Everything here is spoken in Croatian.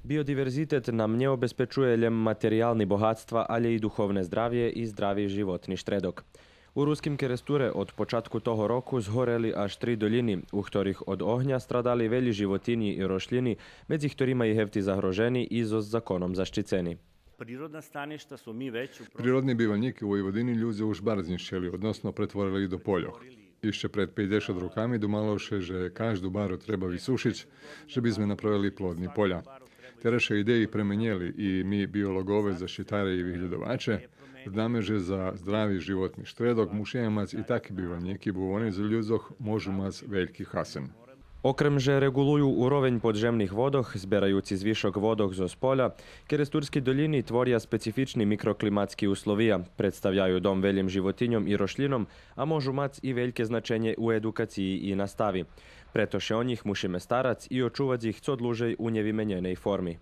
Biodiverzitet nam nie obezpečuje len materiálne bohatstva, ale i duchovné zdravie i zdravý životný štredok. U ruskim Keresture od počatku toho roku zhoreli až 3 doliny, u ktorých od ohňa stradali veľi životinji i rošljini, medzi ktorima i hevti zagroženi i zo zakonom zaščiceni. Prirodni bivalniki u Vojvodini ljudi už bar zniščili, odnosno pretvorili do poljoh. Іще пред 50 роками думалоше, že каждую бару треба висушить, щоб ми направили плодні поля. Тереše ідеї применjeli i mi biologowe, zaštitare i vyhľadovače, zname, že za zdravi životni štredok mušija mać i taki bivalniki, bo oni za ľudzoch môžu mać veľký hasen. Okrem že reguluju uroveň podzemných vodoch, zberajúci zvyšok vodoh zo spoľa, Keresturski doliny tvoria specifični mikroklimatski uslovija, predstavljaju dom veljim životinjom i rošlinom, a môžu mať i veľké značenje u edukaciji i nastavi. Preto še o njih musíme starac i očuvať ich co dlužej u nevymenjenej formi.